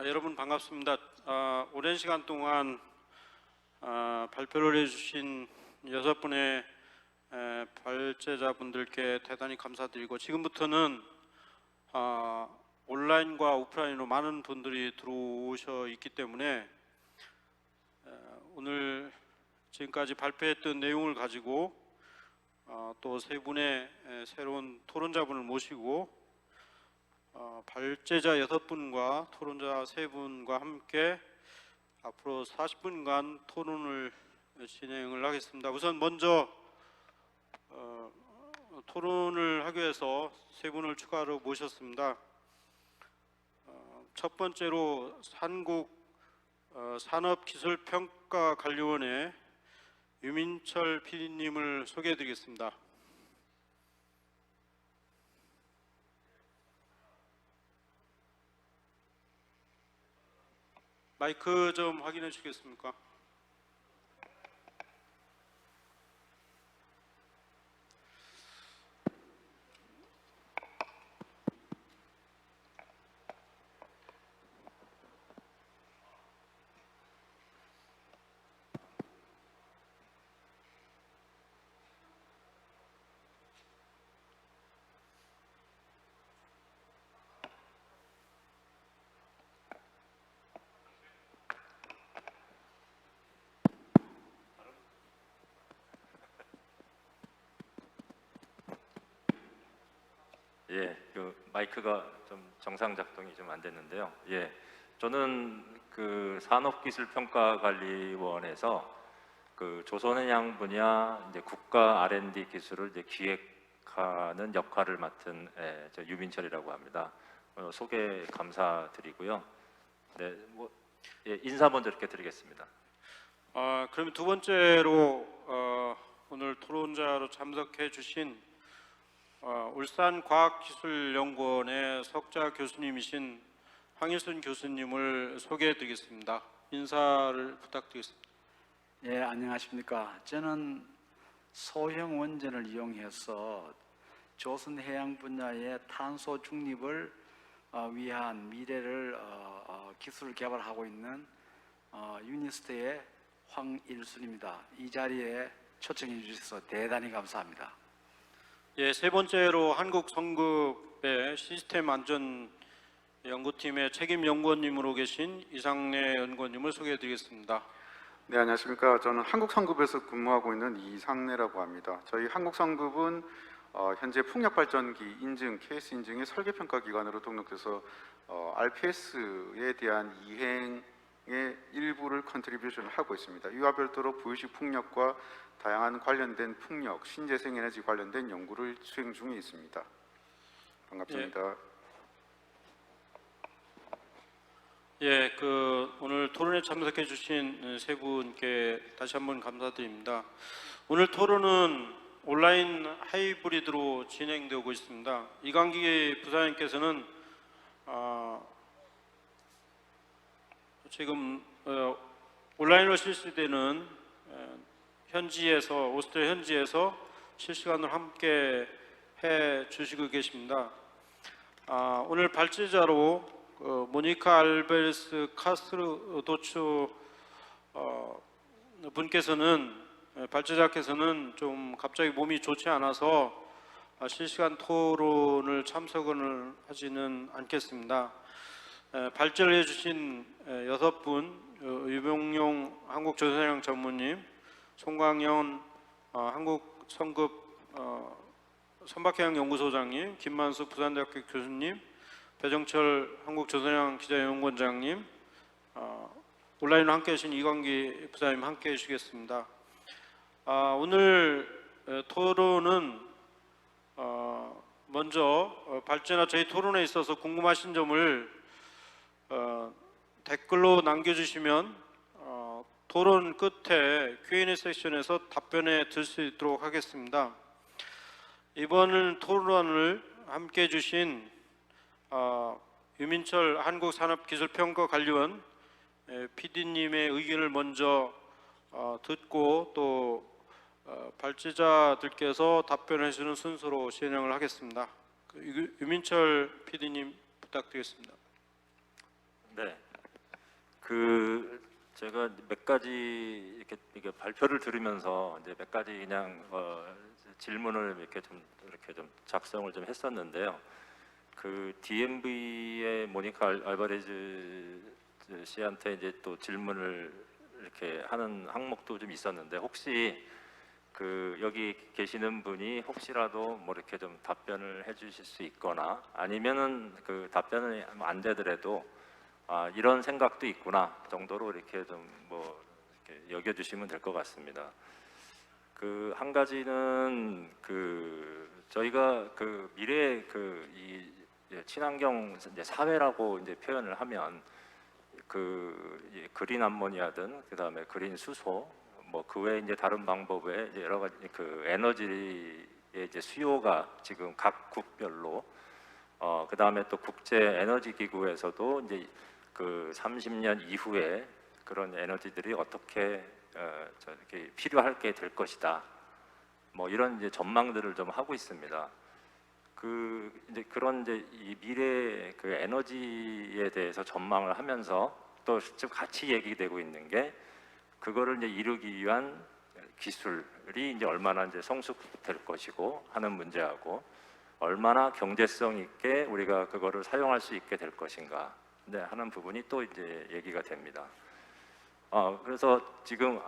여러분 반갑습니다. 오랜 시간 동안 발표를 해주신 6분의 발제자분들께 대단히 감사드리고, 지금부터는 온라인과 오프라인으로 많은 분들이 들어오셔 있기 때문에 오늘 지금까지 발표했던 내용을 가지고 또 세 분의 새로운 토론자분을 모시고 발제자 6분과 토론자 3분과 함께 앞으로 40분간 토론을 진행을 하겠습니다. 우선 먼저 토론을 하기 위해서 3분을 추가로 모셨습니다. 첫 번째로 한국산업기술평가관리원의 유민철 PD님을 소개해 드리겠습니다. 마이크 좀 확인해 주시겠습니까? 마이크가 좀 정상 작동이 좀 안 됐는데요. 저는 그 산업기술평가관리원에서 그 조선해양 분야 이제 국가 R&D 기술을 이제 기획하는 역할을 맡은 저 유민철이라고 합니다. 소개 감사드리고요. 인사 먼저 이렇게 드리겠습니다. 그럼 두 번째로 오늘 토론자로 참석해 주신 울산과학기술연구원의 석좌 교수님이신 황일순 교수님을 소개해 드리겠습니다. 인사를 부탁드리겠습니다. 안녕하십니까. 저는 소형 원전을 이용해서 조선 해양 분야의 탄소 중립을 위한 미래를 기술을 개발하고 있는 유니스트의 황일순입니다. 이 자리에 초청해 주셔서 대단히 감사합니다. 세 번째로 한국성급의 시스템 안전 연구팀의 책임 연구원님으로 계신 이상래 연구원님을 소개해 드리겠습니다. 네, 안녕하십니까. 저는 한국성급에서 근무하고 있는 이상래라고 합니다. 저희 한국성급은 현재 풍력발전기 인증, KS 인증의 설계평가 기관으로 등록돼서 RPS에 대한 이행의 일부를 컨트리뷰션을 하고 있습니다. 이와 별도로 부유식 풍력과 다양한 관련된 풍력, 신재생에너지 관련된 연구를 수행 중에 있습니다. 반갑습니다. 오늘 토론에 참석해 주신 세 분께 다시 한번 감사드립니다. 오늘 토론은 온라인 하이브리드로 진행되고 있습니다. 이광기 부사장님께서는 지금 온라인으로 실시되는 오스트리아 현지에서 실시간으로 함께 해 주시고 계십니다. 오늘 발제자로 모니카 알베르스 카스르도츠 발제자께서는 좀 갑자기 몸이 좋지 않아서 실시간 토론을 참석을 하지는 않겠습니다. 발제를 해주신 6분, 유병용 한국조선해양 전무님, 송광현 한국성급 선박해양연구소장님, 김만수 부산대학교 교수님, 배정철 한국조선해양 기자연구원장님, 온라인으로 함께 하신 이광기 부사님 함께 해주시겠습니다. 오늘 토론은 먼저 발제나 저희 토론에 있어서 궁금하신 점을 댓글로 남겨주시면 토론 끝에 Q&A 세션에서 답변해 드릴 수 있도록 하겠습니다. 이번 토론을 함께 해주신 유민철 한국산업기술평가관리원 PD님의 의견을 먼저 듣고 또 발제자들께서 답변해 주는 순서로 진행을 하겠습니다. 유민철 PD님 부탁드리겠습니다. 네. 제가 몇 가지 이렇게 발표를 들으면서 이제 몇 가지 그냥 질문을 이렇게 좀 작성을 좀 했었는데요. 그 DMV의 모니카 알바레즈 씨한테 이제 또 질문을 이렇게 하는 항목도 좀 있었는데, 혹시 그 여기 계시는 분이 혹시라도 뭐 이렇게 좀 답변을 해주실 수 있거나, 아니면은 그 답변이 안 되더라도 이런 생각도 있구나 정도로 이렇게 좀 뭐 이렇게 여겨주시면 될 것 같습니다. 그 한 가지는 그 저희가 그 미래 이 친환경 이제 사회라고 이제 표현을 하면 그린 암모니아든 그다음에 그린 수소 뭐 그 외에 이제 다른 방법의 이제 여러 가지 그 에너지의 이제 수요가 지금 각 국별로 그다음에 또 국제 에너지 기구에서도 이제 그 30년 이후에 그런 에너지들이 어떻게 이렇게 필요할 게 될 것이다. 뭐 이런 이제 전망들을 좀 하고 있습니다. 그 이제 그런 이제 이 미래 그 에너지에 대해서 전망을 하면서 또 지금 같이 얘기되고 있는 게 그거를 이제 이루기 위한 기술이 이제 얼마나 이제 성숙될 것이고 하는 문제하고, 얼마나 경제성 있게 우리가 그거를 사용할 수 있게 될 것인가 하는 부분이 또 이제 얘기가 됩니다. 그래서 지금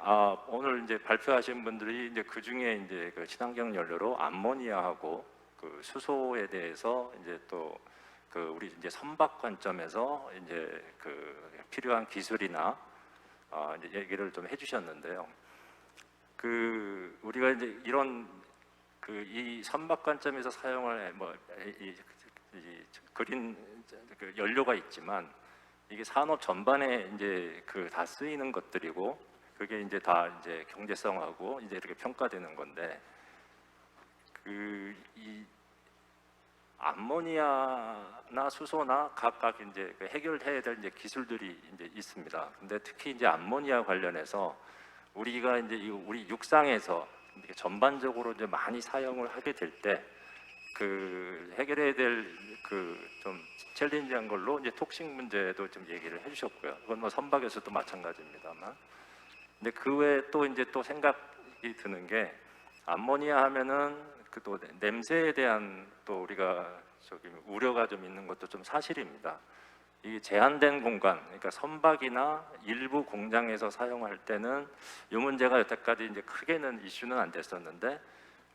오늘 이제 발표하신 분들이 이제 그 중에 이제 그 친환경 연료로 암모니아하고 그 수소에 대해서 이제 또 그 우리 이제 선박 관점에서 이제 그 필요한 기술이나 이제 얘기를 좀 해주셨는데요. 그 우리가 이제 이런 그 이 선박 관점에서 사용할 이 그린 그 연료가 있지만, 이게 산업 전반에 이제 그 다 쓰이는 것들이고, 그게 이제 다 이제 경제성하고 이제 이렇게 평가되는 건데, 그 이 암모니아나 수소나 각각 이제 그 해결해야 될 이제 기술들이 이제 있습니다. 근데 특히 이제 암모니아 관련해서 우리가 이제 우리 육상에서 이렇게 전반적으로 이제 많이 사용을 하게 될 때 그 해결해야 될 그 좀 챌린지한 걸로 이제 톡식 문제도 좀 얘기를 해주셨고요. 그건 뭐 선박에서도 마찬가지입니다만. 근데 그 외에 또 이제 또 생각이 드는 게, 암모니아 하면은 그 또 냄새에 대한 또 우리가 우려가 좀 있는 것도 좀 사실입니다. 이 제한된 공간, 그러니까 선박이나 일부 공장에서 사용할 때는 이 문제가 여태까지 이제 크게는 이슈는 안 됐었는데,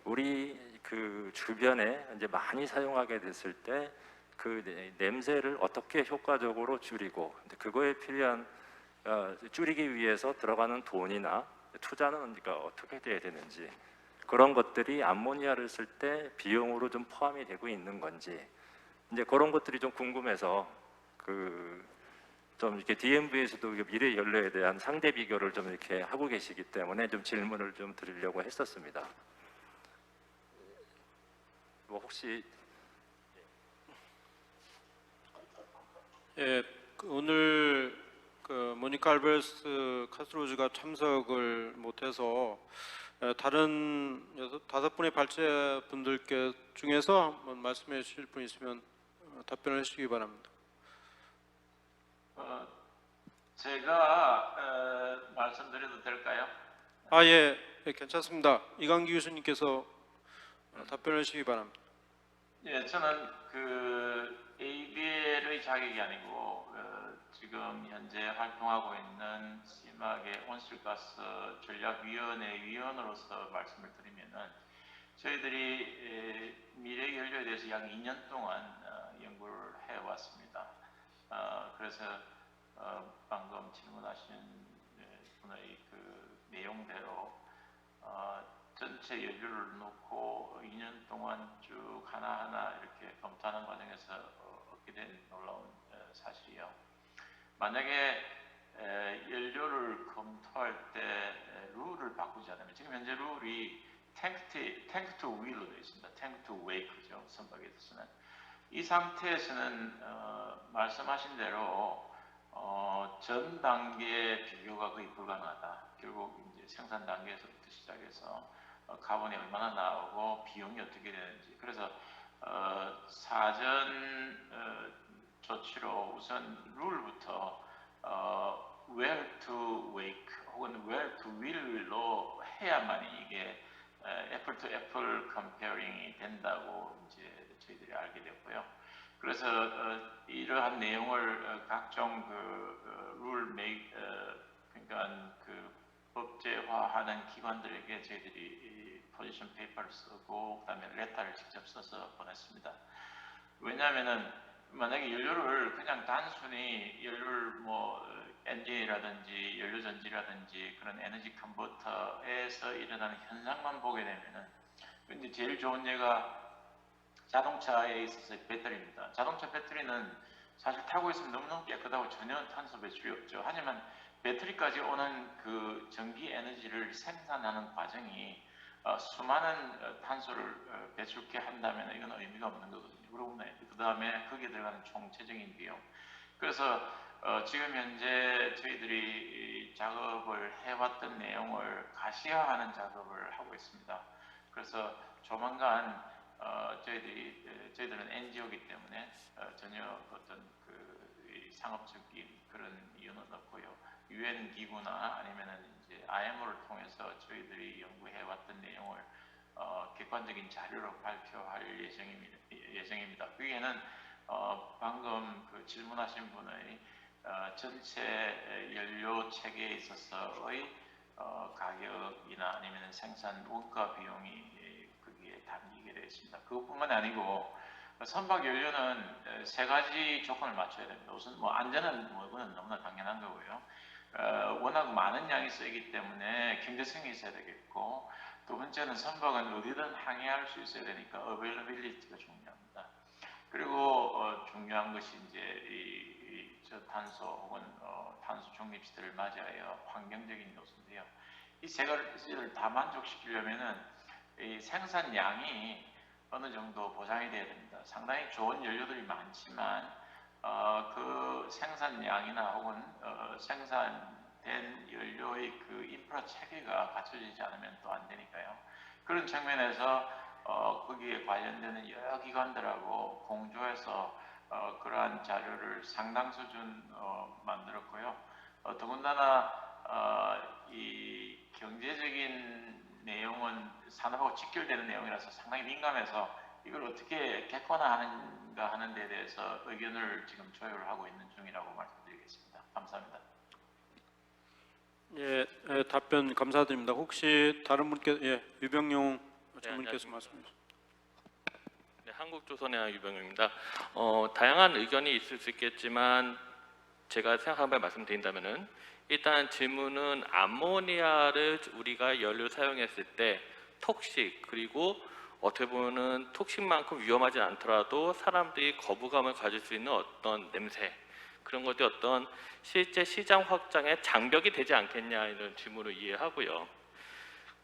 우리 그 주변에 이제 많이 사용하게 됐을 때 그 냄새를 어떻게 효과적으로 줄이고, 그거에 필요한 줄이기 위해서 들어가는 돈이나 투자는 그러니까 어떻게 돼야 되는지, 그런 것들이 암모니아를 쓸 때 비용으로 좀 포함이 되고 있는 건지, 이제 그런 것들이 좀 궁금해서 그 좀 이렇게 DMV에서도 미래 연료에 대한 상대 비교를 좀 이렇게 하고 계시기 때문에 좀 질문을 좀 드리려고 했었습니다. 뭐 혹시 예, 오늘 그 모니카 알베르스 카스트로즈가 참석을 못해서 다른 다섯 분의 발제분들께 중에서 한번 말씀해 주실 분 있으면 답변을 해주시기 바랍니다. 제가 말씀드려도 될까요? 예, 괜찮습니다. 이강기 교수님께서 답변을 해주시기 바랍니다. 예, 저는 그 ABL의 자격이 아니고 지금 현재 활동하고 있는 심하게 온실가스 전략위원회 위원으로서 말씀을 드리면은, 저희들이 미래 연료에 대해서 약 2년 동안 연구를 해왔습니다. 그래서 방금 질문하신 분의 그 내용대로 전체 연료를 놓고 2년 동안 쭉 하나하나 이렇게 검토하는 과정에서 얻게 된 놀라운 사실이요. 만약에 연료를 검토할 때 룰을 바꾸지 않으면, 지금 현재 룰이 tank to wheel로 되어 있습니다. tank to wake죠, 선박에서는. 이 상태에서는 말씀하신 대로 전 단계 비교가 거의 불가능하다. 결국 이제 생산 단계에서부터 시작해서 카본이 얼마나 나오고 비용이 어떻게 되는지, 그래서 사전 조치로 우선 룰부터 where to 컴페어링이 된다고 이제 저희들이 알게 됐고요. 그래서 이러한 내용을 각종 룰 메이크 그러니까 그 법제화하는 기관들에게 저희들이 이 포지션 페이퍼를 쓰고 그다음에 레터를 직접 써서 보냈습니다. 왜냐하면은 만약에 연료를 그냥 단순히 연료를 뭐 엔진이라든지 연료전지라든지 그런 에너지 컨버터에서 일어나는 현상만 보게 되면은 근데 제일 좋은 예가 자동차에 있어서 배터리입니다. 자동차 배터리는 사실 타고 있으면 너무너무 깨끗하고 전혀 탄소 배출이 없죠. 하지만 배터리까지 오는 그 전기 에너지를 생산하는 과정이 수많은 탄소를 배출케 한다면 이건 의미가 없는 거거든요. 그리고 그 다음에 거기에 들어가는 총체적인 비용. 그래서 지금 현재 저희들이 작업을 해왔던 내용을 가시화하는 작업을 하고 있습니다. 그래서 조만간 저희들은 NGO이기 때문에 전혀 어떤 상업적인 그런 이유는 없고요. UN 기구나 아니면은 이제 IMO를 통해서 저희들이 연구해왔던 내용을 객관적인 자료로 발표할 예정입니다. 그게는 방금 그 질문하신 분의 전체 연료 체계에 있어서의 가격이나 아니면 생산 원가 비용이 거기에 담기게 되어 있습니다. 그것뿐만 아니고 선박 연료는 세 가지 조건을 맞춰야 됩니다. 우선 뭐 안전은 그건 너무나 당연한 거고요. 워낙 많은 양이 쓰이기 때문에 경제성이 있어야 되겠고, 두 번째는 선박은 어디든 항해할 수 있어야 되니까 어베일러빌리티가 중요합니다. 그리고 중요한 것이 이제 저탄소 혹은 탄소 중립 시대를 맞이하여 환경적인 요소인데요. 이 세 가지를 다 만족시키려면은 이 생산량이 어느 정도 보장이 돼야 됩니다. 상당히 좋은 연료들이 많지만 그 생산량이나 혹은 생산된 연료의 그 인프라 체계가 갖춰지지 않으면 또 안 되니까요. 그런 측면에서 거기에 관련되는 여러 기관들하고 공조해서 그러한 자료를 상당 수준 만들었고요. 더군다나 이 경제적인 내용은 산업하고 직결되는 내용이라서 상당히 민감해서 이걸 어떻게 객관화하는가 하는 데 대해서 의견을 지금 조율을 하고 있는 중이라고 말씀드리겠습니다. 감사합니다. 예, 답변 감사드립니다. 혹시 다른 분께 유병용 전문께서 말씀해 주세요. 네, 한국조선해양 유병용입니다. 다양한 의견이 있을 수 있겠지만 제가 생각한 바에 말씀드린다면은 일단 질문은 암모니아를 우리가 연료 사용했을 때 톡식 그리고 어떻게 보면은 톡식만큼 위험하지 않더라도 사람들이 거부감을 가질 수 있는 어떤 냄새 그런 것들이 어떤 실제 시장 확장의 장벽이 되지 않겠냐 이런 질문을 이해하고요.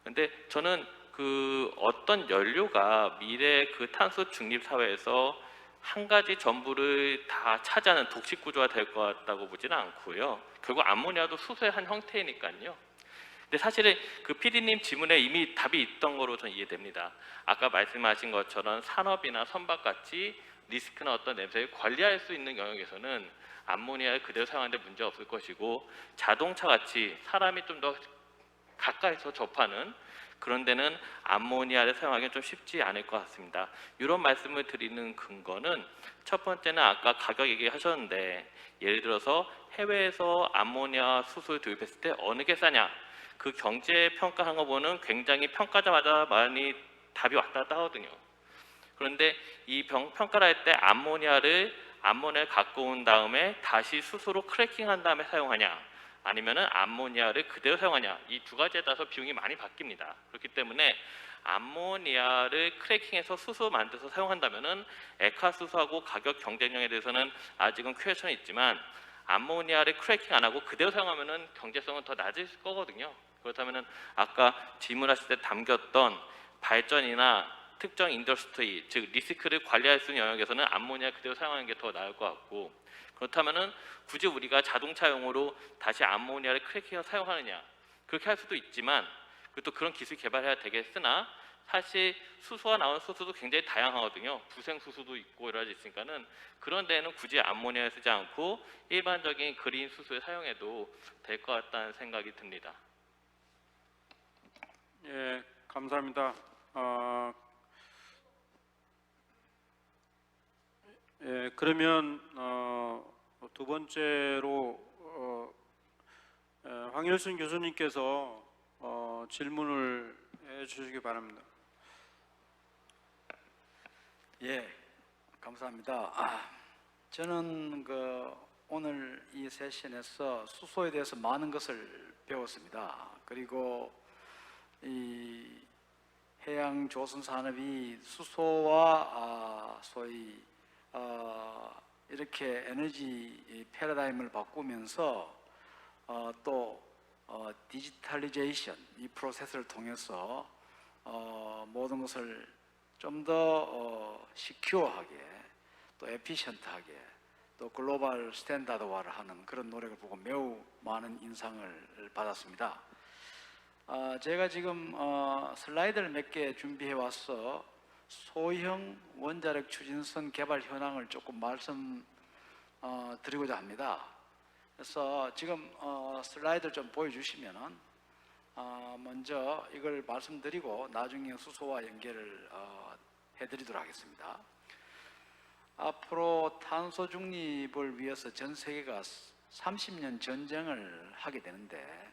근데 저는 그 어떤 연료가 미래 그 탄소 중립 사회에서 한 가지 전부를 다 차지하는 독식 구조가 될 것 같다고 보지는 않고요. 결국 암모니아도 수소의 한 형태니까요. 근데 사실은 그 PD님 질문에 이미 답이 있던 거로 저는 이해됩니다. 아까 말씀하신 것처럼 산업이나 선박같이 리스크나 어떤 냄새를 관리할 수 있는 영역에서는 암모니아를 그대로 사용하는데 문제 없을 것이고 자동차같이 사람이 좀 더 가까이서 접하는 그런 데는 암모니아를 사용하기는 좀 쉽지 않을 것 같습니다. 이런 말씀을 드리는 근거는 첫 번째는 아까 가격 얘기하셨는데 예를 들어서 해외에서 암모니아 수소를 도입했을 때 어느 게 싸냐 그 경제 평가한 거 보면 굉장히 평가자마자 많이 답이 왔다 갔다 하거든요. 그런데 이 평가를 할 때 암모니아를 갖고 온 다음에 다시 수소로 크래킹한 다음에 사용하냐 아니면은 암모니아를 그대로 사용하냐 이 두 가지에 따라서 비용이 많이 바뀝니다. 그렇기 때문에 암모니아를 크래킹해서 수소 만들어서 사용한다면은 액화수소하고 가격 경쟁력에 대해서는 아직은 퀘스천이 있지만 암모니아를 크래킹 안 하고 그대로 사용하면은 경제성은 더 낮을 거거든요. 그렇다면은 아까 질문하실 때 담겼던 발전이나 특정 인더스트리 즉 리스크를 관리할 수 있는 영역에서는 암모니아 그대로 사용하는 게 더 나을 것 같고 그렇다면은 굳이 우리가 자동차용으로 다시 암모니아를 크래킹해서 사용하느냐 그렇게 할 수도 있지만 또 그런 기술 개발해야 되겠으나 사실 수소가 나오는 수소도 굉장히 다양하거든요. 부생 수소도 있고 여러 가지 있으니까는 그런 데는 굳이 암모니아를 쓰지 않고 일반적인 그린 수소를 사용해도 될 것 같다는 생각이 듭니다. 예, 감사합니다. 예, 그러면 두 번째로 황일순 교수님께서 질문을 해주시기 바랍니다. 예, 감사합니다. 저는 오늘 이 세션에서 수소에 대해서 많은 것을 배웠습니다. 그리고 이 해양 조선 산업이 수소와 소위 이렇게 에너지 패러다임을 바꾸면서 또 디지털리제이션 이 프로세스를 통해서 모든 것을 좀 더 시큐어하게 또 에피션트하게 또 글로벌 스탠다드화를 하는 그런 노력을 보고 매우 많은 인상을 받았습니다. 제가 지금 슬라이드를 몇 개 준비해 와서 소형 원자력 추진선 개발 현황을 조금 드리고자 합니다. 그래서 지금 슬라이드를 좀 보여주시면은 먼저 이걸 말씀드리고 나중에 수소와 연결을 해드리도록 하겠습니다. 앞으로 탄소 중립을 위해서 전 세계가 30년 전쟁을 하게 되는데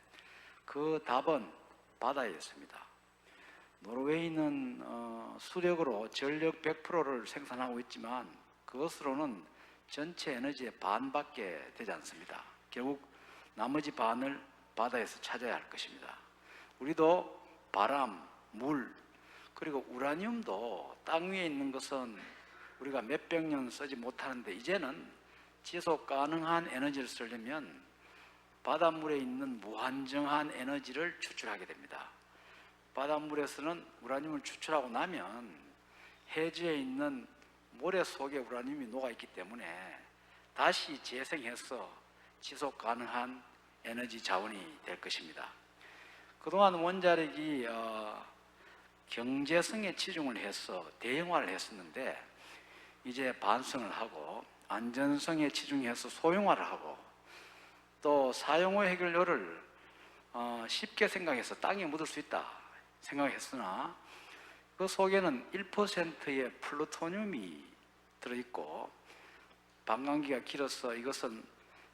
그 답은 바다에 있습니다. 노르웨이는 수력으로 전력 100%를 생산하고 있지만 그것으로는 전체 에너지의 반밖에 되지 않습니다. 결국 나머지 반을 바다에서 찾아야 할 것입니다. 우리도 바람, 물, 그리고 우라늄도 땅 위에 있는 것은 우리가 몇백 년 쓰지 못하는데 이제는 지속 가능한 에너지를 쓰려면 바닷물에 있는 무한정한 에너지를 추출하게 됩니다. 바닷물에서는 우라늄을 추출하고 나면 해저에 있는 모래 속에 우라늄이 녹아있기 때문에 다시 재생해서 지속 가능한 에너지 자원이 될 것입니다. 그동안 원자력이 경제성에 치중을 해서 대형화를 했었는데 이제 반성을 하고 안전성에 치중해서 소형화를 하고 또 사용후 해결료를 쉽게 생각해서 땅에 묻을 수 있다 생각했으나 그 속에는 1%의 플루토늄이 들어있고 반감기가 길어서 이것은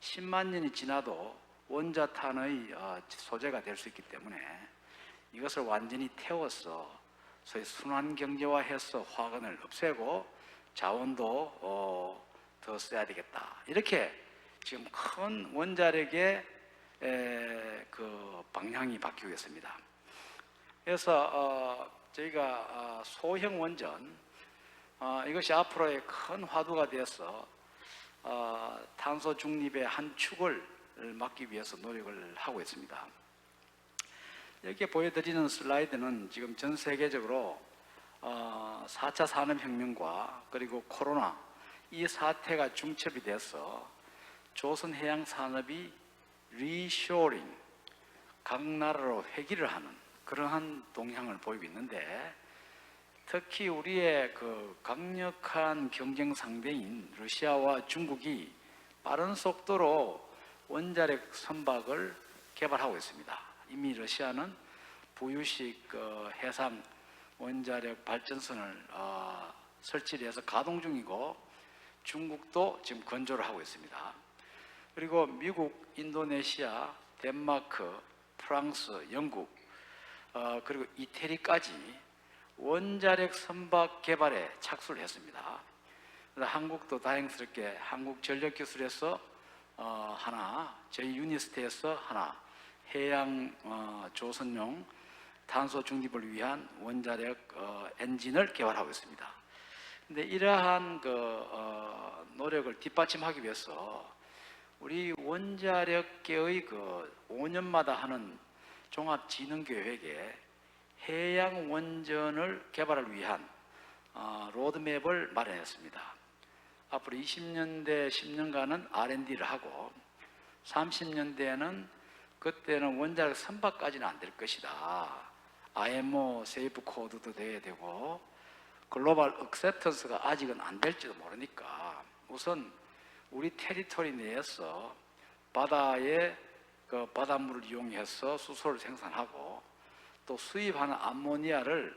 10만 년이 지나도 원자탄의 소재가 될 수 있기 때문에 이것을 완전히 태워서 소위 순환 경제화해서 화근을 없애고 자원도 더 써야 되겠다. 이렇게 지금 큰 원자력의 그 방향이 바뀌고 있습니다. 그래서 저희가 소형 원전 이것이 앞으로의 큰 화두가 되어서 탄소 중립의 한 축을 막기 위해서 노력을 하고 있습니다. 이렇게 보여드리는 슬라이드는 지금 전 세계적으로 4차 산업혁명과 그리고 코로나 이 사태가 중첩이 돼서 조선 해양 산업이 리쇼링 각 나라로 회귀를 하는 그러한 동향을 보이고 있는데 특히 우리의 그 강력한 경쟁 상대인 러시아와 중국이 빠른 속도로 원자력 선박을 개발하고 있습니다. 이미 러시아는 부유식 해상 원자력 발전선을 설치를 해서 가동 중이고 중국도 지금 건조를 하고 있습니다. 그리고 미국, 인도네시아, 덴마크, 프랑스, 영국 그리고 이태리까지 원자력 선박 개발에 착수를 했습니다. 그래서 한국도 다행스럽게 한국전력기술에서 하나, 저희 유니스트에서 하나 해양 조선용 탄소 중립을 위한 원자력 엔진을 개발하고 있습니다. 근데 이러한 노력을 뒷받침하기 위해서 우리 원자력계의 5년마다 하는 종합진흥계획에 해양 원전을 개발을 위한 로드맵을 마련했습니다. 앞으로 20년대 10년간은 R&D를 하고 30년대에는 그때는 원자력 선박까지는 안 될 것이다. IMO 세이프 코드도 돼야 되고 글로벌 액셉턴스가 아직은 안 될지도 모르니까 우선 우리 테리토리 내에서 바다의 바닷물을 이용해서 수소를 생산하고 또 수입하는 암모니아를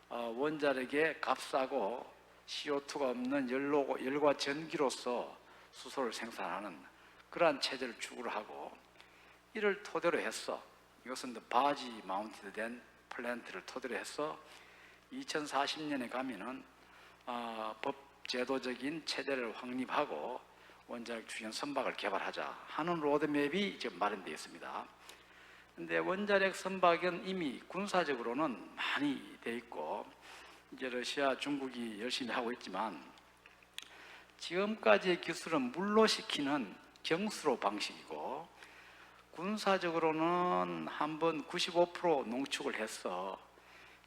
원자력에 값싸고 CO2가 없는 열과 전기로서 수소를 생산하는 그러한 체제를 추구를 하고, 이를 토대로 해서 이것은 바지 마운티드된 플랜트를 토대로 해서 2040년에 가면은 법 제도적인 체제를 확립하고 원자력 주전 선박을 개발하자 하는 로드맵이 지금 마련되어 있습니다. 근데 원자력 선박은 이미 군사적으로는 많이 돼 있고, 이제 러시아, 중국이 열심히 하고 있지만, 지금까지의 기술은 물로 식히는 경수로 방식이고, 군사적으로는 한번 95% 농축을 해서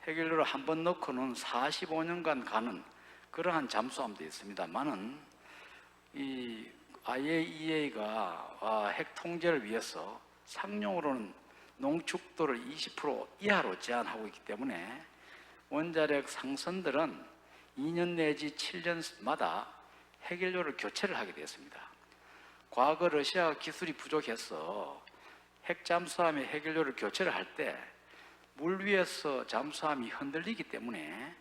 해결료를 한번 넣고는 45년간 가는 그러한 잠수함도 있습니다만은, 이 IAEA가 핵 통제를 위해서 상용으로는 농축도를 20% 이하로 제한하고 있기 때문에 원자력 상선들은 2년 내지 7년마다 해결료를 교체를 하게 되었습니다. 과거 러시아가 기술이 부족해서 핵 잠수함의 해결료를 교체를 할 때 물 위에서 잠수함이 흔들리기 때문에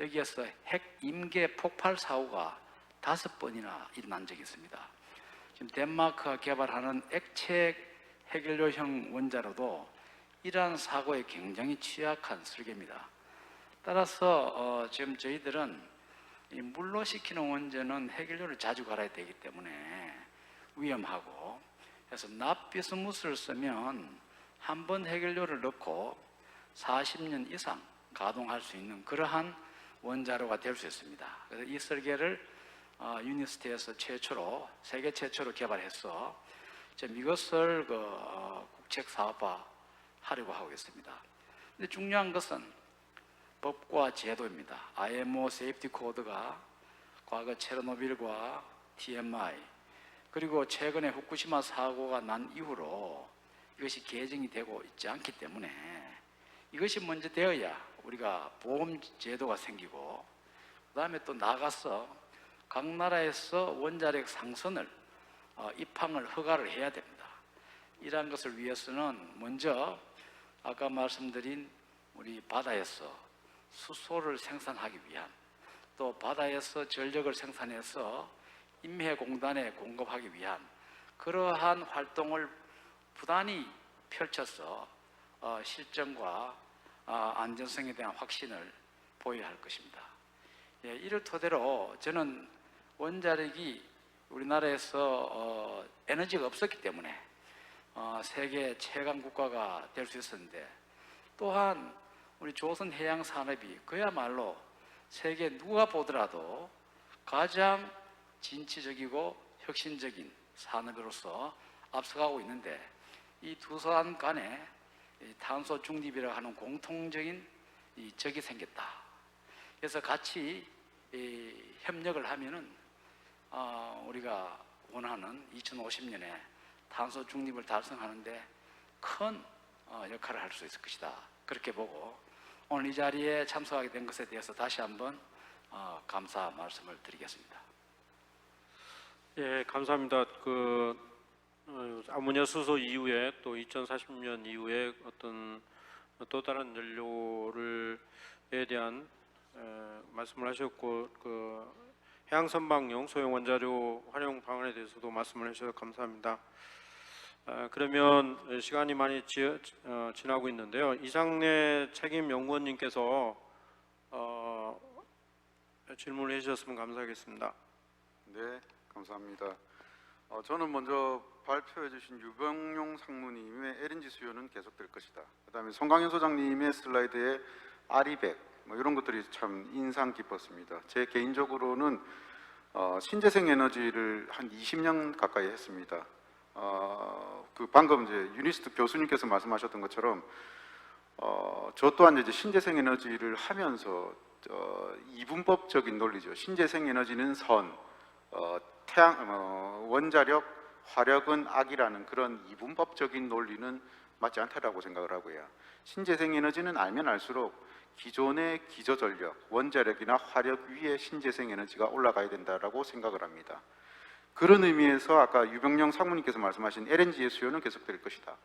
여기에서 핵 임계 폭발 사고가 5번이나 일어난 적이 있습니다. 지금 덴마크가 개발하는 액체 해결료형 원자로도 이러한 사고에 굉장히 취약한 설계입니다. 따라서 지금 저희들은 이 물로 식히는 원자는 해결료를 자주 갈아야 되기 때문에 위험하고, 그래서 납비스무스를 쓰면 한 번 해결료를 넣고 40년 이상 가동할 수 있는 그러한 원자로가 될 수 있습니다. 그래서 이 설계를 유니스트에서 최초로, 세계 최초로 개발해서 지금 이것을 국책 사업화 하려고 하고 있습니다. 근데 중요한 것은 법과 제도입니다. IMO 세이프티 코드가 과거 체르노빌과 TMI, 그리고 최근에 후쿠시마 사고가 난 이후로 이것이 개정이 되고 있지 않기 때문에 이것이 먼저 되어야 우리가 보험 제도가 생기고, 그 다음에 또 나가서 각 나라에서 원자력 상선을 입항을 허가를 해야 됩니다. 이러한 것을 위해서는 먼저 아까 말씀드린 우리 바다에서 수소를 생산하기 위한, 또 바다에서 전력을 생산해서 임해공단에 공급하기 위한 그러한 활동을 부단히 펼쳐서 실정과 안전성에 대한 확신을 보여야 할 것입니다. 예, 이를 토대로 저는 원자력이 우리나라에서 에너지가 없었기 때문에 세계 최강 국가가 될 수 있었는데, 또한 우리 조선 해양 산업이 그야말로 세계 누가 보더라도 가장 진취적이고 혁신적인 산업으로서 앞서가고 있는데, 이 두 사람 간에 탄소 중립이라고 하는 공통적인 적이 생겼다. 그래서 같이 협력을 하면은 우리가 원하는 2050년에 탄소 중립을 달성하는데 큰 역할을 할 수 있을 것이다. 그렇게 보고 오늘 이 자리에 참석하게 된 것에 대해서 다시 한번 감사 말씀을 드리겠습니다. 예, 감사합니다. 아모니아 수소 이후에 또 2040년 이후에 어떤 또 다른 연료를에 대한 말씀을 하셨고, 해양 선박용 소형 원자료 활용 방안에 대해서도 말씀을 해주셔서 감사합니다. 그러면 시간이 많이 지나고 있는데요. 이상래 책임 연구원님께서 질문을 해주셨으면 감사하겠습니다. 네, 감사합니다. 저는 먼저 발표해 주신 유병용 상무님의 LNG 수요는 계속될 것이다. 그다음에 송강현 소장님의 슬라이드에 아리백 이런 것들이 참 인상 깊었습니다. 제 개인적으로는 신재생 에너지를 한 20년 가까이 했습니다. 방금 이제 유니스트 교수님께서 말씀하셨던 것처럼 저 또한 이제 신재생 에너지를 하면서 이분법적인 논리죠. 신재생 에너지는 선, 원자력, 화력은 악이라는 그런 이분법적인 논리는 맞지 않다라고 생각을 하고요. 신재생 에너지는 알면 알수록 기존의 기저전력, 원자력이나 화력 위에 신재생 에너지가 올라가야 된다라고 생각을 합니다. 그런 의미에서 아까 유병영 상무님께서 말씀하신 LNG의 수요는 계속될 것이다.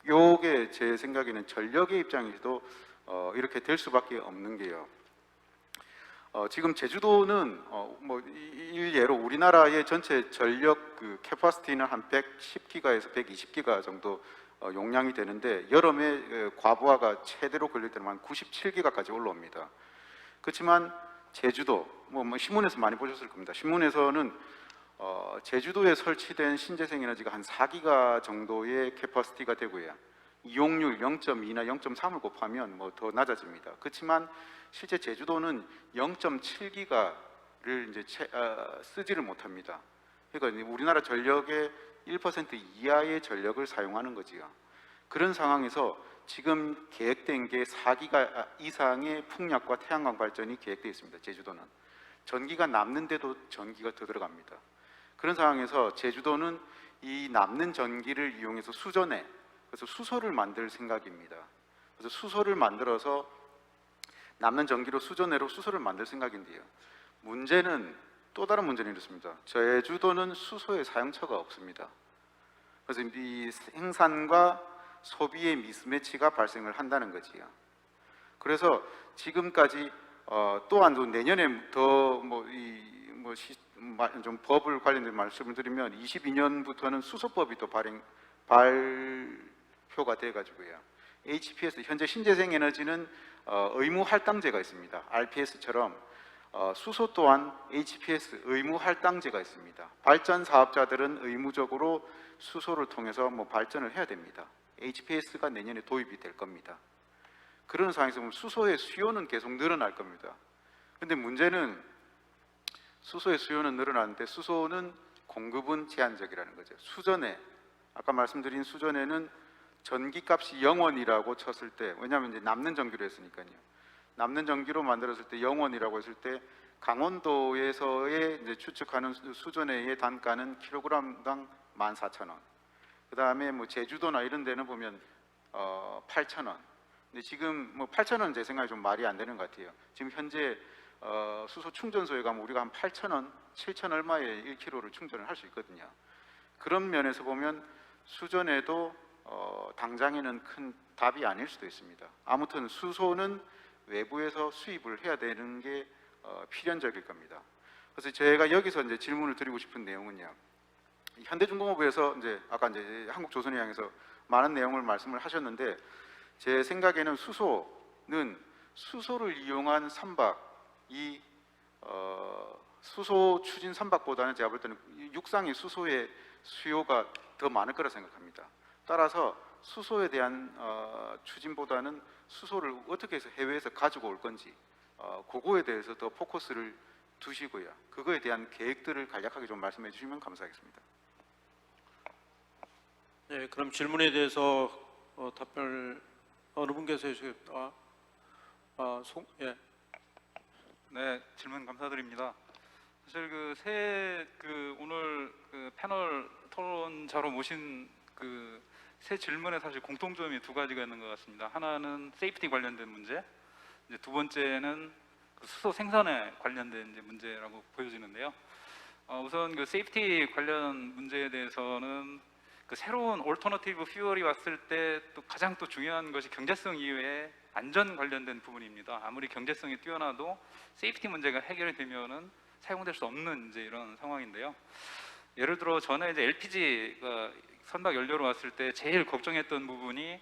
요게 제 생각에는 전력의 입장에서도 이렇게 될 수밖에 없는 게요. 지금 제주도는 뭐 일예로 우리나라의 전체 전력 그 캐파시티는 한 110기가에서 120기가 정도 용량이 되는데 여름에 과부하가 최대로 걸릴 때는 한 97기가까지 올라옵니다. 그렇지만 제주도 뭐 신문에서 많이 보셨을 겁니다. 신문에서는 제주도에 설치된 신재생에너지가 한 4기가 정도의 캐파시티가 되고요. 이용률 0.2나 0.3을 곱하면 뭐 더 낮아집니다. 그렇지만 실제 제주도는 0.7기가를 이제 쓰지를 못합니다. 그러니까 우리나라 전력의 1% 이하의 전력을 사용하는 거지요. 그런 상황에서 지금 계획된 게 4기가 이상의 풍력과 태양광 발전이 계획되어 있습니다. 제주도는 전기가 남는데도 전기가 더 들어갑니다. 그런 상황에서 제주도는 이 남는 전기를 이용해서 수전에 그래서 수소를 만들 생각입니다. 그래서 수소를 만들어서 남는 전기로 수전해로 수소를 만들 생각인데요. 문제는 또 다른 문제는 이렇습니다. 제주도는 수소의 사용처가 없습니다. 그래서 이 생산과 소비의 미스매치가 발생을 한다는 거지요. 그래서 지금까지 또한 내년에 더 좀 법을 관련된 말씀을 드리면 22년부터는 수소법이 또 발표가 돼 가지고요. HPS 현재 신재생에너지는 의무 할당제가 있습니다. RPS처럼 수소 또한 HPS 의무 할당제가 있습니다. 발전 사업자들은 의무적으로 수소를 통해서 발전을 해야 됩니다. HPS가 내년에 도입이 될 겁니다. 그런 상황에서 보면 수소의 수요는 계속 늘어날 겁니다. 근데 문제는 수소의 수요는 늘어나는데 수소는 공급은 제한적이라는 거죠. 수전에 아까 말씀드린 수전에는 전기값이 0원이라고 쳤을 때, 왜냐하면 이제 남는 전기로 했으니까요. 남는 전기로 만들었을 때 0원이라고 했을 때 강원도에서의 이제 추측하는 수전의 단가는 킬로그램당 14,000원. 그 다음에 제주도나 이런 데는 보면 8,000원. 근데 지금 8,000원 제 생각에 좀 말이 안 되는 것 같아요. 지금 현재 수소 충전소에 가면 우리가 한 8,000원, 7,000 얼마에 1kg를 충전을 할 수 있거든요. 그런 면에서 보면 수전에도 당장에는 큰 답이 아닐 수도 있습니다. 아무튼 수소는 외부에서 수입을 해야 되는 게 필연적일 겁니다. 그래서 제가 여기서 이제 질문을 드리고 싶은 내용은요. 현대중공업부에서 이제 아까 이제 한국조선해양에서 많은 내용을 말씀을 하셨는데 제 생각에는 수소는 수소를 이용한 선박이 수소 추진 선박보다는 제가 볼 때는 육상의 수소의 수요가 더 많을 거라 생각합니다. 따라서 수소에 대한 추진보다는 수소를 어떻게 해서 해외에서 가지고 올 건지 그거에 대해서 더 포커스를 두시고요. 그거에 대한 계획들을 간략하게 좀 말씀해 주시면 감사하겠습니다. 네, 그럼 질문에 대해서 답변을 어느 분께서 해주시겠다. 예. 네, 질문 감사드립니다. 사실 오늘 패널 토론자로 모신 세 질문에 사실 공통점이 두 가지가 있는 것 같습니다. 하나는 세이프티 관련된 문제, 이제 두 번째는 수소 생산에 관련된 이제 문제라고 보여지는데요. 우선 세이프티 관련 문제에 대해서는 새로운 올터너티브 퓨얼이 왔을 때 또 가장 또 중요한 것이 경제성 이외에 안전 관련된 부분입니다. 아무리 경제성이 뛰어나도 세이프티 문제가 해결이 되면은 사용될 수 없는 이제 이런 상황인데요. 예를 들어 전에 이제 LPG가 선박 연료로 왔을 때 제일 걱정했던 부분이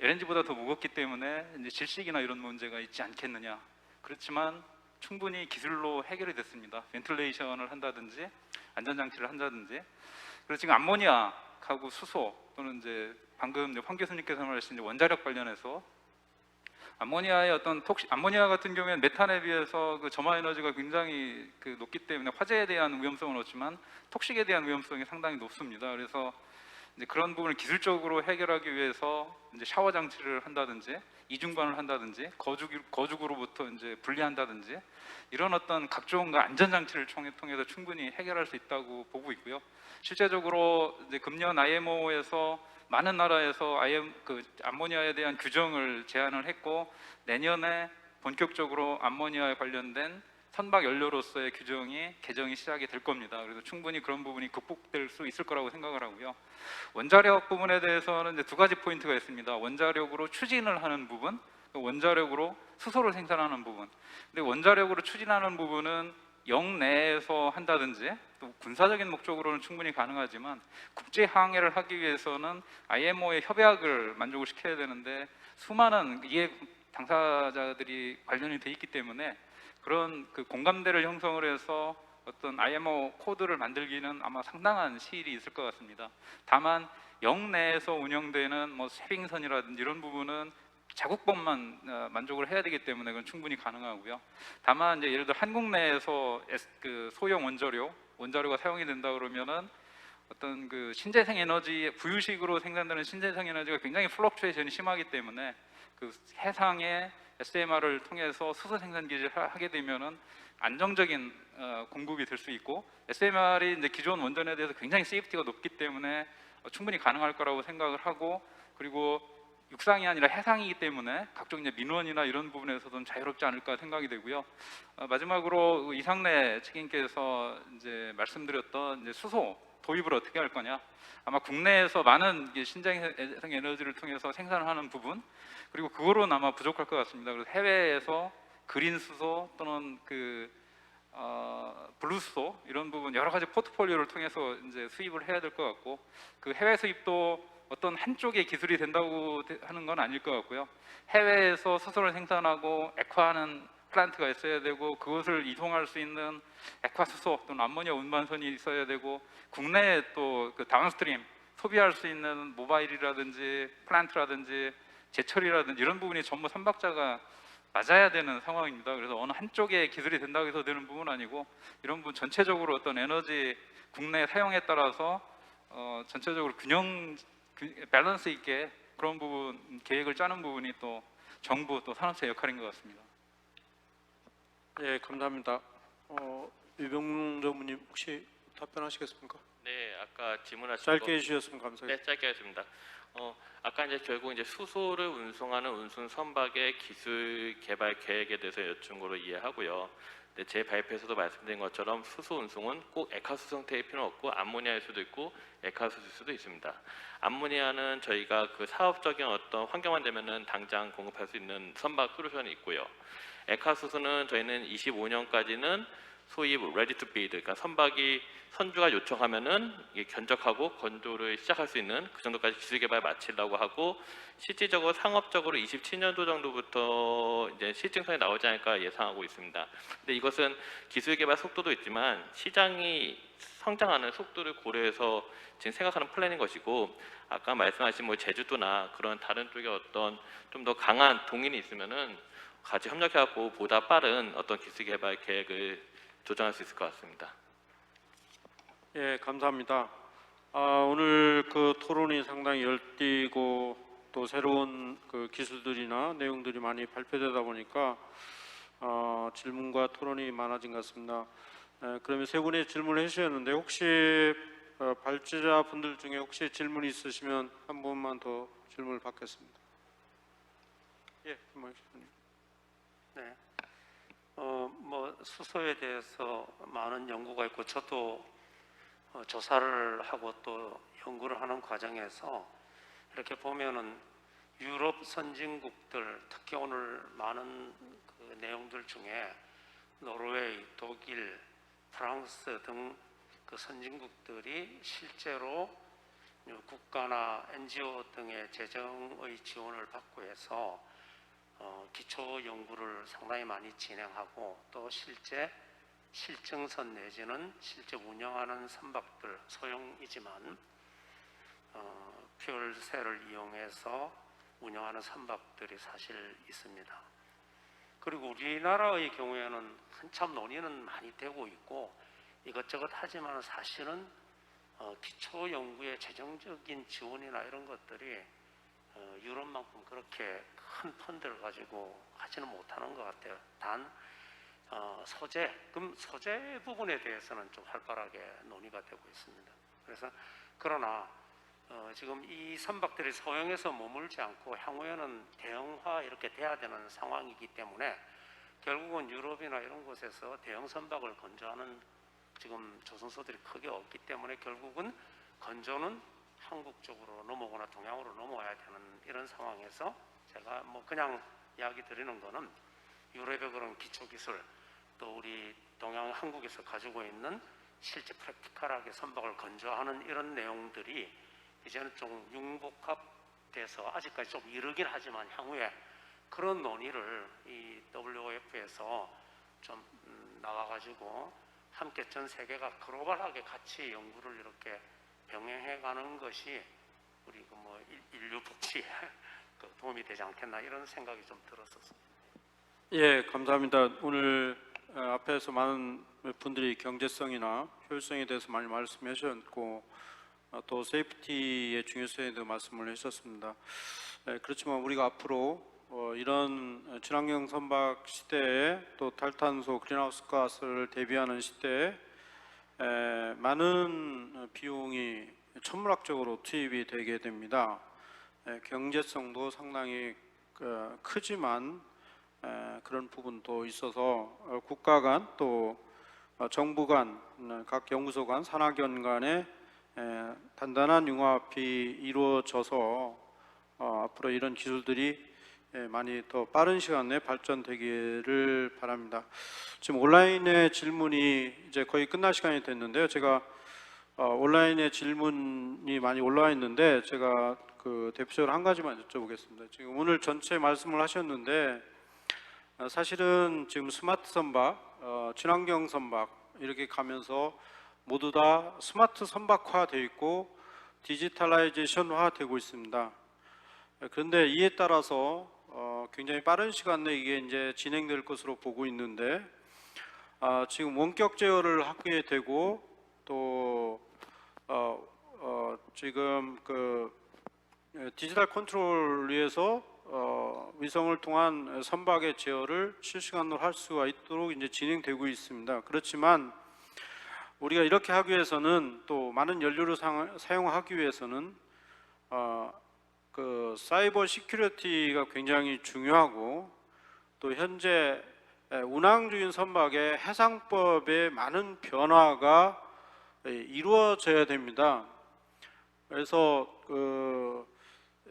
LNG보다 더 무겁기 때문에 이제 질식이나 이런 문제가 있지 않겠느냐. 그렇지만 충분히 기술로 해결이 됐습니다. 벤틸레이션을 한다든지 안전장치를 한다든지. 그래서 지금 암모니아하고 수소 또는 이제 방금 황 교수님께서 말하신 원자력 관련해서 암모니아의 암모니아 같은 경우에는 메탄에 비해서 점화 에너지가 굉장히 높기 때문에 화재에 대한 위험성은 없지만 톡식에 대한 위험성이 상당히 높습니다. 그래서 이제 그런 부분을 기술적으로 해결하기 위해서 이제 샤워 장치를 한다든지 이중관을 한다든지 거죽으로부터 이제 분리한다든지 이런 어떤 각종 안전 장치를 통해서 충분히 해결할 수 있다고 보고 있고요. 실제적으로 이제 금년 IMO에서 많은 나라에서 암모니아에 대한 규정을 제안을 했고 내년에 본격적으로 암모니아에 관련된 선박 연료로서의 규정이 개정이 시작이 될 겁니다. 그래서 충분히 그런 부분이 극복될 수 있을 거라고 생각을 하고요. 원자력 부분에 대해서는 이제 두 가지 포인트가 있습니다. 원자력으로 추진을 하는 부분, 원자력으로 수소를 생산하는 부분. 근데 원자력으로 추진하는 부분은 영 내에서 한다든지 또 군사적인 목적으로는 충분히 가능하지만 국제 항해를 하기 위해서는 IMO의 협약을 만족을 시켜야 되는데 수많은 이해 당사자들이 관련이 돼 있기 때문에 그런 그 공감대를 형성을 해서 어떤 IMO 코드를 만들기는 아마 상당한 시일이 있을 것 같습니다. 다만 영 내에서 운영되는 뭐 쇄빙선이라든지 이런 부분은 자국법만 만족을 해야 되기 때문에 그건 충분히 가능하고요. 다만 이제 예를 들어 한국 내에서 그 소형 원자료가 사용이 된다 그러면은 어떤 그 신재생 에너지 부유식으로 생산되는 신재생 에너지가 굉장히 플럭추에이션이 심하기 때문에 그 해상의 SMR을 통해서 수소 생산 기지를 하게 되면은 안정적인 공급이 될 수 있고 SMR이 이제 기존 원전에 대해서 굉장히 세이프티가 높기 때문에 충분히 가능할 거라고 생각을 하고 그리고 육상이 아니라 해상이기 때문에 각종 이제 민원이나 이런 부분에서도 자유롭지 않을까 생각이 되고요. 마지막으로 이상래 책임께서 이제 말씀드렸던 이제 수소 도입을 어떻게 할 거냐. 아마 국내에서 많은 신재생 에너지를 통해서 생산하는 부분 그리고 그거로는 아마 부족할 것 같습니다. 그래서 해외에서 그린 수소 또는 그 블루 수소 이런 부분 여러 가지 포트폴리오를 통해서 이제 수입을 해야 될 것 같고 그 해외 수입도 어떤 한쪽의 기술이 된다고 하는 건 아닐 것 같고요. 해외에서 수소를 생산하고 액화하는 플란트가 있어야 되고 그것을 이송할 수 있는 액화 수소 또는 암모니아 운반선이 있어야 되고 국내에 또 그 다운스트림 소비할 수 있는 모바일이라든지 플란트라든지 제철이라든지 이런 부분이 전부 삼박자가 맞아야 되는 상황입니다. 그래서 어느 한쪽의 기술이 된다고 해서 되는 부분은 아니고 이런 부분 전체적으로 어떤 에너지 국내 사용에 따라서 전체적으로 밸런스 있게 그런 부분 계획을 짜는 부분이 또 정부 또 산업체 역할인 것 같습니다. 예, 감사합니다. 유병문 전무님 혹시 답변하시겠습니까? 네, 아까 질문하신 짧게 해주셨으면 감사하겠습니다. 네, 짧게 하겠습니다. 아까 이제 결국 이제 수소를 운송하는 운송 선박의 기술 개발 계획에 대해서 여쭌 거로 이해하고요. 근데 제 발표에서도 말씀드린 것처럼 수소 운송은 꼭 액화수 형태일 필요는 없고 암모니아일 수도 있고 액화수일 수도 있습니다. 암모니아는 저희가 그 사업적인 어떤 환경만 되면은 당장 공급할 수 있는 선박 솔루션이 있고요. 액화수소는 저희는 25년까지는 소위 ready to build, 그러니까 선박이 선주가 요청하면은 이게 견적하고 건조를 시작할 수 있는 그 정도까지 기술 개발 마치려고 하고 실질적으로 상업적으로 27년도 정도부터 이제 실증선이 나오지 않을까 예상하고 있습니다. 근데 이것은 기술 개발 속도도 있지만 시장이 성장하는 속도를 고려해서 지금 생각하는 플랜인 것이고 아까 말씀하신 뭐 제주도나 그런 다른 쪽에 어떤 좀 더 강한 동인이 있으면은 같이 협력해갖고 보다 빠른 어떤 기술 개발 계획을 조정할 수 있을 것 같습니다. 예, 감사합니다. 오늘 그 토론이 상당히 열띠고 또 새로운 그 기술들이나 내용들이 많이 발표되다 보니까 질문과 토론이 많아진 것 같습니다. 그러면 세 분의 질문을 해주셨는데 혹시 발제자 분들 중에 혹시 질문 있으시면 한 분만 더 질문을 받겠습니다. 예, 김만식 교수님. 네. 뭐 수소에 대해서 많은 연구가 있고 저도 조사를 하고 또 연구를 하는 과정에서 이렇게 보면은 유럽 선진국들 특히 오늘 많은 그 내용들 중에 노르웨이, 독일, 프랑스 등 그 선진국들이 실제로 국가나 NGO 등의 재정의 지원을 받고 해서 기초 연구를 상당히 많이 진행하고 또 실제 실증선 내지는 실제 운영하는 선박들 소형이지만 퓨얼셀을 이용해서 운영하는 선박들이 사실 있습니다. 그리고 우리나라의 경우에는 한참 논의는 많이 되고 있고 이것저것 하지만 사실은 기초 연구의 재정적인 지원이나 이런 것들이 유럽만큼 그렇게 큰 펀드를 가지고 하지는 못하는 것 같아요. 단 소재 부분에 대해서는 좀 활발하게 논의가 되고 있습니다. 그래서 그러나 지금 이 선박들이 소형에서 머물지 않고 향후에는 대형화 이렇게 돼야 되는 상황이기 때문에 결국은 유럽이나 이런 곳에서 대형 선박을 건조하는 지금 조선소들이 크게 없기 때문에 결국은 건조는 한국 쪽으로 넘어오거나 동양으로 넘어와야 되는 이런 상황에서 제가 뭐 그냥 이야기 드리는 거는 유럽의 그런 기초 기술 또 우리 동양 한국에서 가지고 있는 실제 프랙티컬하게 선박을 건조하는 이런 내용들이 이제는 좀 융복합돼서 아직까지 좀 이르긴 하지만 향후에 그런 논의를 이 WOF에서 좀 나와가지고 함께 전 세계가 글로벌하게 같이 연구를 이렇게 병행해가는 것이 우리 그 뭐 인류 복지에 그 도움이 되지 않겠나 이런 생각이 좀 들었었습니다. 예, 감사합니다. 오늘 앞에서 많은 분들이 경제성이나 효율성에 대해서 많이 말씀해 주셨고 또 세이프티의 중요성에 대해 말씀을 해주셨습니다. 그렇지만 우리가 앞으로 이런 친환경 선박 시대에 또 탈탄소 그린하우스 가스를 대비하는 시대에 많은 비용이 천문학적으로 투입이 되게 됩니다. 경제성도 상당히 크지만 그런 부분도 있어서 국가 간 또 정부 간, 각 연구소 간, 산학연 간의 단단한 융합이 이루어져서 앞으로 이런 기술들이 많이 더 빠른 시간 내에 발전되기를 바랍니다. 지금 온라인의 질문이 이제 거의 끝날 시간이 됐는데요. 제가 온라인에 질문이 많이 올라와 있는데 제가 그 대표적으로 한 가지만 여쭤보겠습니다. 지금 오늘 전체 말씀을 하셨는데 사실은 지금 스마트 선박, 친환경 선박 이렇게 가면서 모두 다 스마트 선박화 되어 있고 디지털라이제이션화 되고 있습니다. 그런데 이에 따라서 굉장히 빠른 시간 내에 이게 이제 진행될 것으로 보고 있는데 지금 원격 제어를 하게 되고 또 지금 그 디지털 컨트롤을 위해서 위성을 통한 선박의 제어를 실시간으로 할 수가 있도록 이제 진행되고 있습니다. 그렇지만 우리가 이렇게 하기 위해서는 또 많은 연료를 사용하기 위해서는 그 사이버 시큐리티가 굉장히 중요하고 또 현재 운항 중인 선박의 해상법에 많은 변화가 이루어져야 됩니다. 그래서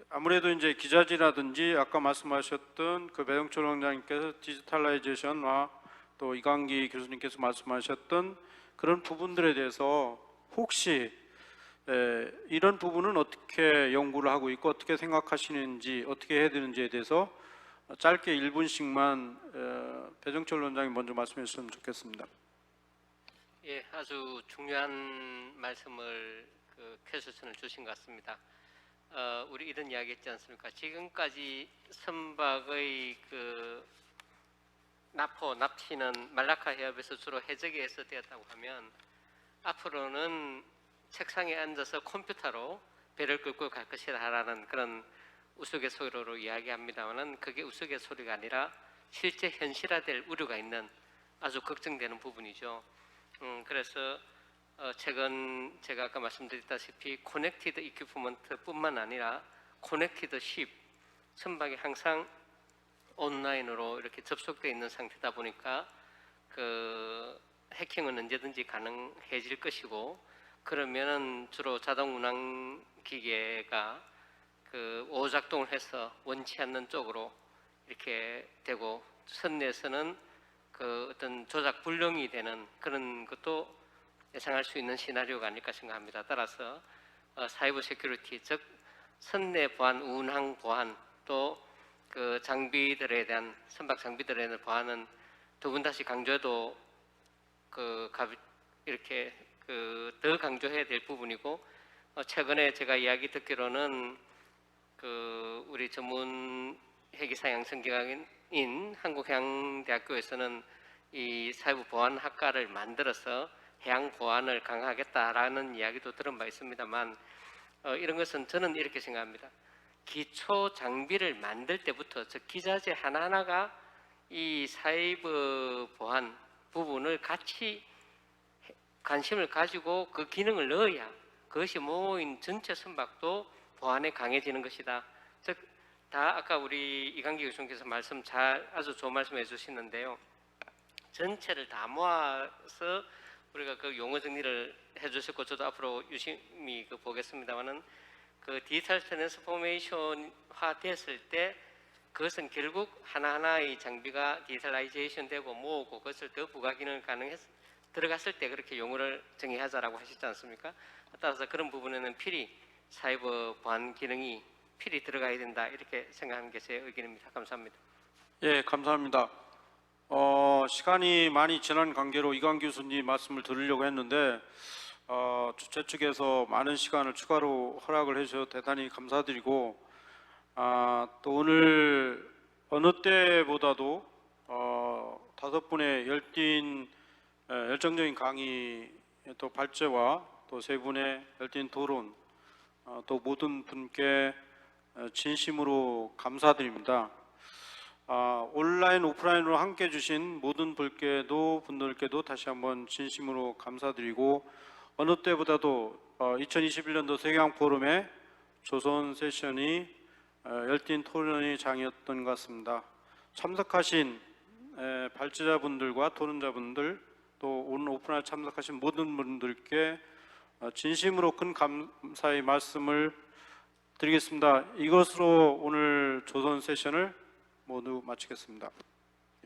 아무래도 이제 기자재라든지 아까 말씀하셨던 그 배영철 원장님께서 디지털라이제이션과 또 이강기 교수님께서 말씀하셨던 그런 부분들에 대해서 혹시 이런 부분은 어떻게 연구를 하고 있고 어떻게 생각하시는지 어떻게 해야 되는지에 대해서 짧게 1분씩만 배정철 원장님 먼저 말씀해 주셨으면 좋겠습니다. 예, 아주 중요한 말씀을 퀘스천을 주신 것 같습니다. 우리 이런 이야기했지 않습니까? 지금까지 선박의 그 납치는 말라카 해협에서 주로 해적에서 되었다고 하면 앞으로는 책상에 앉아서 컴퓨터로 배를 끌고 갈 것이라는 그런 우스갯소리로 이야기합니다만은 그게 우스갯소리가 아니라 실제 현실화될 우려가 있는 아주 걱정되는 부분이죠. 그래서 최근 제가 아까 말씀드렸다시피 커넥티드 이퀴프먼트뿐만 아니라 커넥티드 십 선박이 항상 온라인으로 이렇게 접속되어 있는 상태다 보니까 그 해킹은 언제든지 가능해질 것이고 그러면은 주로 자동 운항 기계가 그 오작동을 해서 원치 않는 쪽으로 이렇게 되고 선내에서는 그 어떤 조작 불능이 되는 그런 것도 예상할 수 있는 시나리오가 아닐까 생각합니다. 따라서 사이버 세큐리티 즉 선내 보안, 운항 보안 또 그 장비들에 대한 선박 장비들에 대한 보안은 두 분 다시 강조해도 이렇게 더 강조해야 될 부분이고 최근에 제가 이야기 듣기로는 우리 전문 해기사 양성기관인 한국해양대학교에서는 이 사이버 보안 학과를 만들어서 해양 보안을 강화하겠다라는 이야기도 들은 바 있습니다만 이런 것은 저는 이렇게 생각합니다. 기초 장비를 만들 때부터 즉 기자재 하나하나가 이 사이버 보안 부분을 같이 관심을 가지고 그 기능을 넣어야 그것이 모인 전체 선박도 보안에 강해지는 것이다. 즉 다 아까 우리 이강기 교수님께서 아주 좋은 말씀해 주시는데요. 전체를 다 모아서 우리가 그 용어 정리를 해주셨고 저도 앞으로 유심히 보겠습니다만은 그 디지털 트랜스포메이션화 됐을 때 그것은 결국 하나하나의 장비가 디지털라이제이션 되고 모으고 그것을 더 부가 기능을 들어갔을 때 그렇게 용어를 정의하자라고 하시지 않습니까? 따라서 그런 부분에는 필히 사이버 보안 기능이 필히 들어가야 된다 이렇게 생각하는 게 제 의견입니다. 감사합니다. 예, 감사합니다. 시간이 많이 지난 관계로 이광 교수님 말씀을 들으려고 했는데 주최 측에서 많은 시간을 추가로 허락을 해주셔서 대단히 감사드리고 또 오늘 어느 때보다도 5분의 열정적인 강의 또 발제와 또 3분의 열띤 토론 또 모든 분께 진심으로 감사드립니다. 온라인 오프라인으로 함께 해주신 모든 분들께도 다시 한번 진심으로 감사드리고 어느 때보다도 2021년도 세계항 포럼의 조선 세션이 열띤 토론의 장이었던 것 같습니다. 참석하신 발제자분들과 토론자분들 또 오늘 오프라인 참석하신 모든 분들께 진심으로 큰 감사의 말씀을 드리겠습니다. 이것으로 오늘 조선 세션을 모두 마치겠습니다.